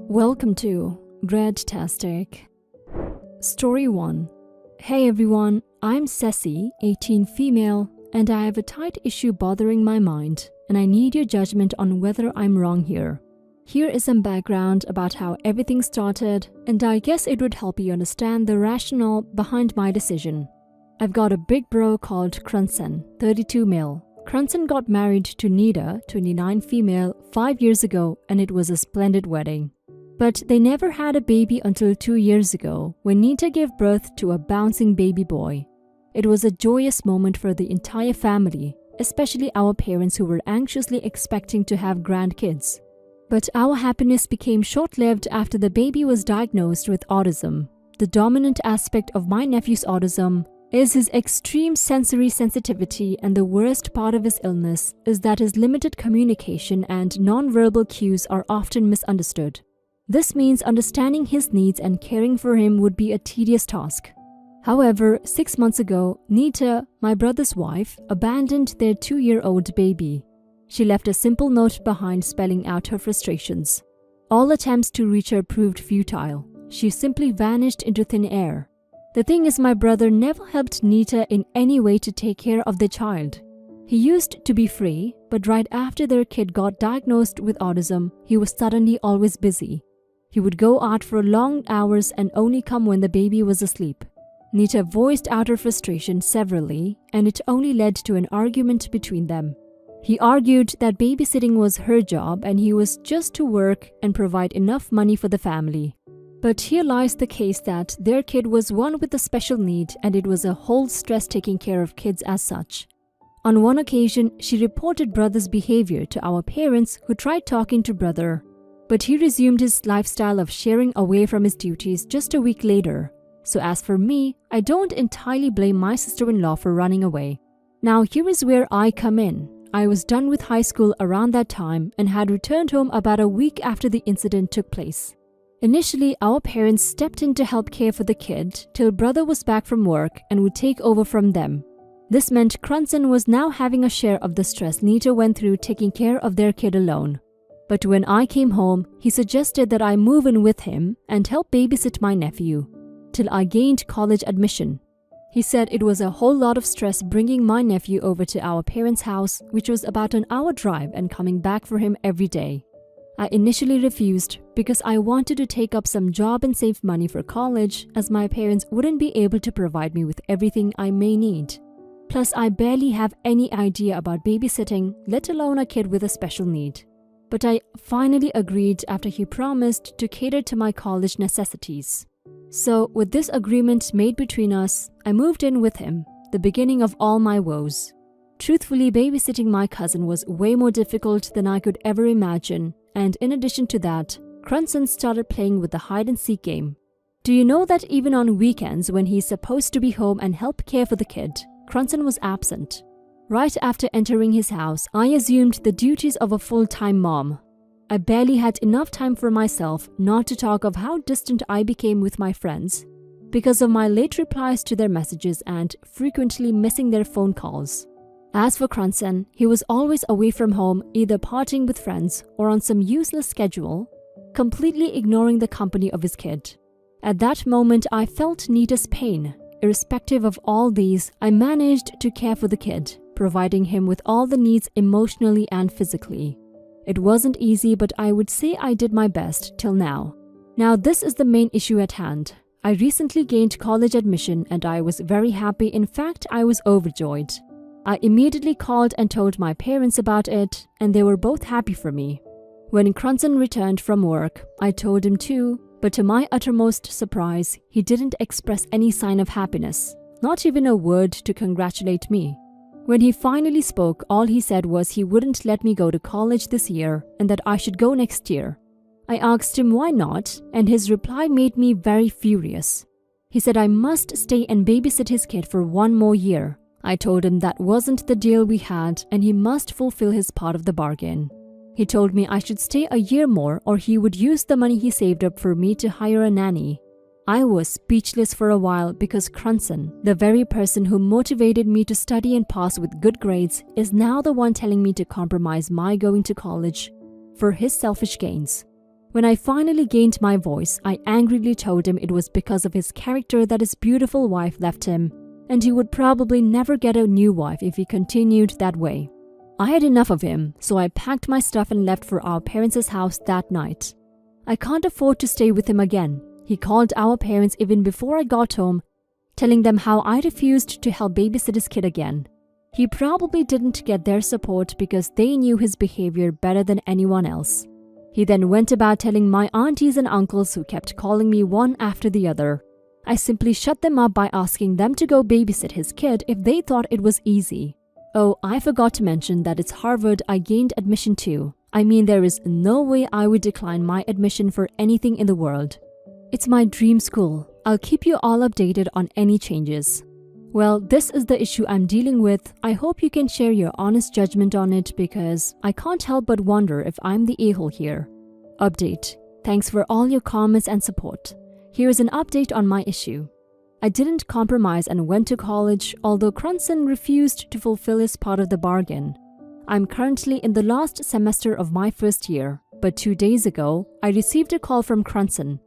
Welcome to Redtastic. Story 1. Hey everyone, I'm Ceci, 18 female, and I have a tight issue bothering my mind, and I need your judgment on whether I'm wrong here. Here is some background about how everything started, and I guess it would help you understand the rationale behind my decision. I've got a big bro called Krunsen, 32 male. Krunsen got married to Nita, 29 female, 5 years ago, and it was a splendid wedding. But they never had a baby until 2 years ago, when Nita gave birth to a bouncing baby boy. It was a joyous moment for the entire family, especially our parents who were anxiously expecting to have grandkids. But our happiness became short-lived after the baby was diagnosed with autism. The dominant aspect of my nephew's autism is his extreme sensory sensitivity, and the worst part of his illness is that his limited communication and non-verbal cues are often misunderstood. This means understanding his needs and caring for him would be a tedious task. However, 6 months ago, Nita, my brother's wife, abandoned their 2-year-old baby. She left a simple note behind spelling out her frustrations. All attempts to reach her proved futile. She simply vanished into thin air. The thing is, my brother never helped Nita in any way to take care of the child. He used to be free, but right after their kid got diagnosed with autism, he was suddenly always busy. He would go out for long hours and only come when the baby was asleep. Nita voiced out her frustration severally, and it only led to an argument between them. He argued that babysitting was her job and he was just to work and provide enough money for the family. But here lies the case that their kid was one with a special need, and it was a whole stress taking care of kids as such. On one occasion, she reported brother's behavior to our parents, who tried talking to brother. But he resumed his lifestyle of sharing away from his duties just a week later. So as for me, I don't entirely blame my sister-in-law for running away. Now here is where I come in. I was done with high school around that time and had returned home about a week after the incident took place. Initially, our parents stepped in to help care for the kid till brother was back from work and would take over from them. This meant Krunsen was now having a share of the stress Nita went through taking care of their kid alone. But when I came home, he suggested that I move in with him and help babysit my nephew, till I gained college admission. He said it was a whole lot of stress bringing my nephew over to our parents' house, which was about an hour drive, and coming back for him every day. I initially refused because I wanted to take up some job and save money for college, as my parents wouldn't be able to provide me with everything I may need. Plus, I barely have any idea about babysitting, let alone a kid with a special need. But I finally agreed after he promised to cater to my college necessities. So, with this agreement made between us, I moved in with him, the beginning of all my woes. Truthfully, babysitting my cousin was way more difficult than I could ever imagine, and in addition to that, Krunsen started playing with the hide-and-seek game. Do you know that even on weekends when he's supposed to be home and help care for the kid, Krunsen was absent? Right after entering his house, I assumed the duties of a full-time mom. I barely had enough time for myself, not to talk of how distant I became with my friends, because of my late replies to their messages and frequently missing their phone calls. As for Krunsen, he was always away from home, either partying with friends or on some useless schedule, completely ignoring the company of his kid. At that moment, I felt Nita's pain. Irrespective of all these, I managed to care for the kid, providing him with all the needs emotionally and physically. It wasn't easy, but I would say I did my best till now. Now this is the main issue at hand. I recently gained college admission and I was very happy. In fact, I was overjoyed. I immediately called and told my parents about it, and they were both happy for me. When Krunsen returned from work, I told him too, but to my uttermost surprise, he didn't express any sign of happiness, not even a word to congratulate me. When he finally spoke, all he said was he wouldn't let me go to college this year and that I should go next year. I asked him why not, and his reply made me very furious. He said I must stay and babysit his kid for 1 more year. I told him that wasn't the deal we had and he must fulfill his part of the bargain. He told me I should stay a year more or he would use the money he saved up for me to hire a nanny. I was speechless for a while because Krunsen, the very person who motivated me to study and pass with good grades, is now the one telling me to compromise my going to college for his selfish gains. When I finally gained my voice, I angrily told him it was because of his character that his beautiful wife left him, and he would probably never get a new wife if he continued that way. I had enough of him, so I packed my stuff and left for our parents' house that night. I can't afford to stay with him again. He called our parents even before I got home, telling them how I refused to help babysit his kid again. He probably didn't get their support because they knew his behavior better than anyone else. He then went about telling my aunties and uncles who kept calling me one after the other. I simply shut them up by asking them to go babysit his kid if they thought it was easy. Oh, I forgot to mention that it's Harvard I gained admission to. I mean, there is no way I would decline my admission for anything in the world. It's my dream school. I'll keep you all updated on any changes. Well, this is the issue I'm dealing with. I hope you can share your honest judgment on it because I can't help but wonder if I'm the a-hole here. Update. Thanks for all your comments and support. Here's an update on my issue. I didn't compromise and went to college, although Crunson refused to fulfill his part of the bargain. I'm currently in the last semester of my first year, but 2 days ago, I received a call from Crunson.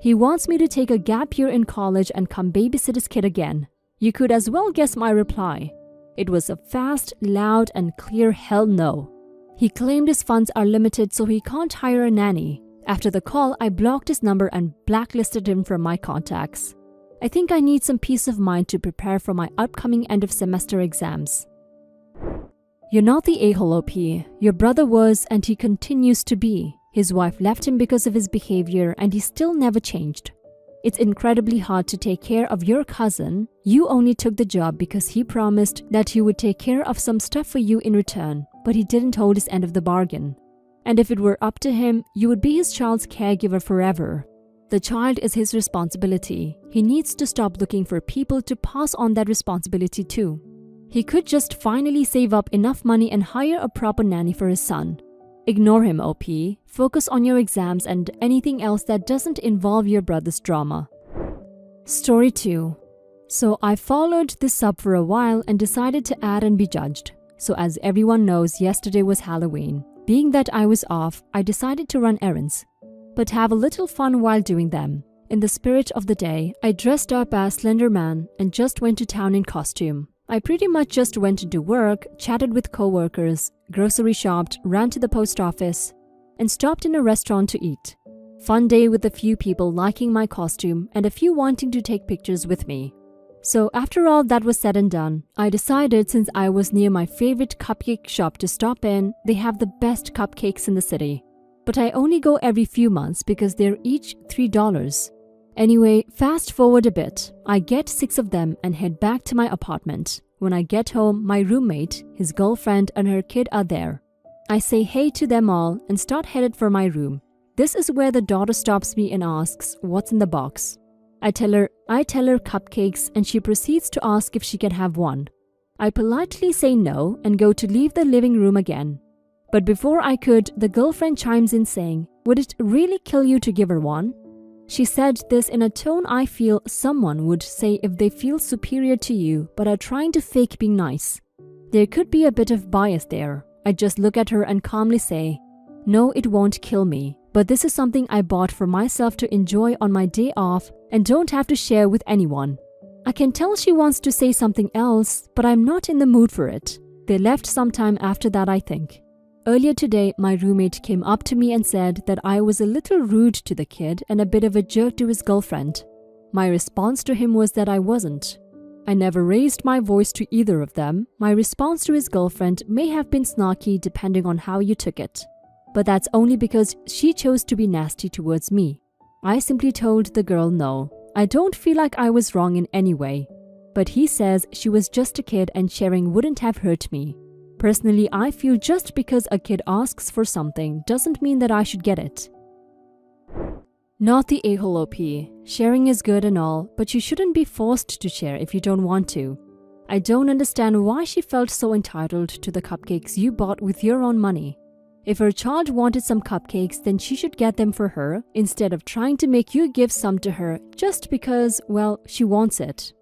He wants me to take a gap year in college and come babysit his kid again. You could as well guess my reply. It was a fast, loud, and clear hell no. He claimed his funds are limited so he can't hire a nanny. After the call, I blocked his number and blacklisted him from my contacts. I think I need some peace of mind to prepare for my upcoming end-of-semester exams. You're not the a-hole, OP. Your brother was, and he continues to be. His wife left him because of his behavior, and he still never changed. It's incredibly hard to take care of your cousin. You only took the job because he promised that he would take care of some stuff for you in return, but he didn't hold his end of the bargain. And if it were up to him, you would be his child's caregiver forever. The child is his responsibility. He needs to stop looking for people to pass on that responsibility to. He could just finally save up enough money and hire a proper nanny for his son. Ignore him, OP. Focus on your exams and anything else that doesn't involve your brother's drama. Story 2. So I followed this up for a while and decided to add and be judged. So as everyone knows, yesterday was Halloween. Being that I was off, I decided to run errands, but have a little fun while doing them. In the spirit of the day, I dressed up as Slender Man and just went to town in costume. I pretty much just went to do work, chatted with co-workers, grocery shopped, ran to the post office, and stopped in a restaurant to eat. Fun day with a few people liking my costume and a few wanting to take pictures with me. So after all that was said and done, I decided since I was near my favorite cupcake shop to stop in. They have the best cupcakes in the city. But I only go every few months because they're each $3. Anyway, fast forward a bit. I get 6 of them and head back to my apartment. When I get home, my roommate, his girlfriend, and her kid are there. I say hey to them all and start headed for my room. This is where the daughter stops me and asks what's in the box. I tell her cupcakes, and she proceeds to ask if she can have one. I politely say no and go to leave the living room again. But before I could, the girlfriend chimes in saying, "Would it really kill you to give her one?" She said this in a tone I feel someone would say if they feel superior to you but are trying to fake being nice. There could be a bit of bias there. I just look at her and calmly say, "No, it won't kill me, but this is something I bought for myself to enjoy on my day off and don't have to share with anyone." I can tell she wants to say something else, but I'm not in the mood for it. They left sometime after that, I think. Earlier today, my roommate came up to me and said that I was a little rude to the kid and a bit of a jerk to his girlfriend. My response to him was that I wasn't. I never raised my voice to either of them. My response to his girlfriend may have been snarky depending on how you took it. But that's only because she chose to be nasty towards me. I simply told the girl no. I don't feel like I was wrong in any way. But he says she was just a kid and sharing wouldn't have hurt me. Personally, I feel just because a kid asks for something doesn't mean that I should get it. Not the a-hole, OP. Sharing is good and all, but you shouldn't be forced to share if you don't want to. I don't understand why she felt so entitled to the cupcakes you bought with your own money. If her child wanted some cupcakes, then she should get them for her instead of trying to make you give some to her just because, well, she wants it.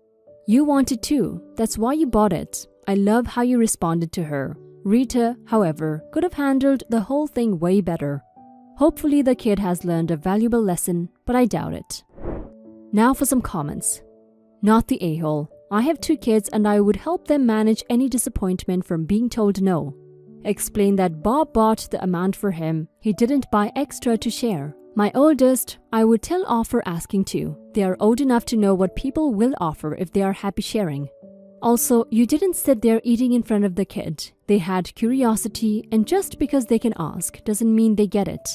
You want it too. That's why you bought it. I love how you responded to her. Rita, however, could have handled the whole thing way better. Hopefully the kid has learned a valuable lesson, but I doubt it. Now for some comments. Not the a-hole. I have 2 kids and I would help them manage any disappointment from being told no. Explain that Bob bought the amount for him. He didn't buy extra to share. My oldest, I would tell off for asking too. They are old enough to know what people will offer if they are happy sharing. Also, you didn't sit there eating in front of the kid. They had curiosity, and just because they can ask doesn't mean they get it.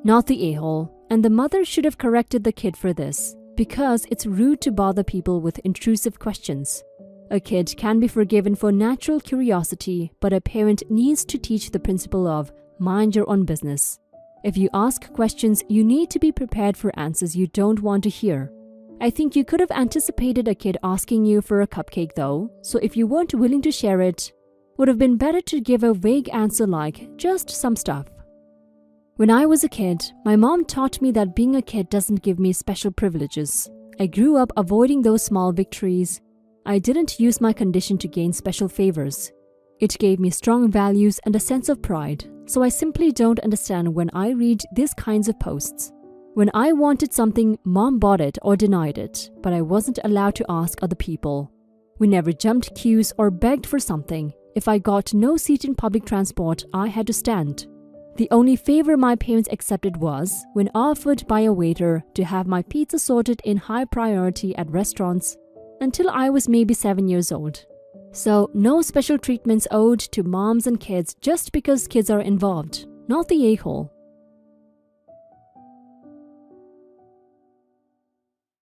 Not the a-hole, and the mother should have corrected the kid for this, because it's rude to bother people with intrusive questions. A kid can be forgiven for natural curiosity, but a parent needs to teach the principle of mind your own business. If you ask questions, you need to be prepared for answers you don't want to hear. I think you could have anticipated a kid asking you for a cupcake though, so if you weren't willing to share it, would have been better to give a vague answer like, just some stuff. When I was a kid, my mom taught me that being a kid doesn't give me special privileges. I grew up avoiding those small victories. I didn't use my condition to gain special favors. It gave me strong values and a sense of pride, so I simply don't understand when I read these kinds of posts. When I wanted something, mom bought it or denied it, but I wasn't allowed to ask other people. We never jumped queues or begged for something. If I got no seat in public transport, I had to stand. The only favor my parents accepted was when offered by a waiter to have my pizza sorted in high priority at restaurants until I was maybe 7 years old. So, no special treatments owed to moms and kids just because kids are involved. Not the a-hole.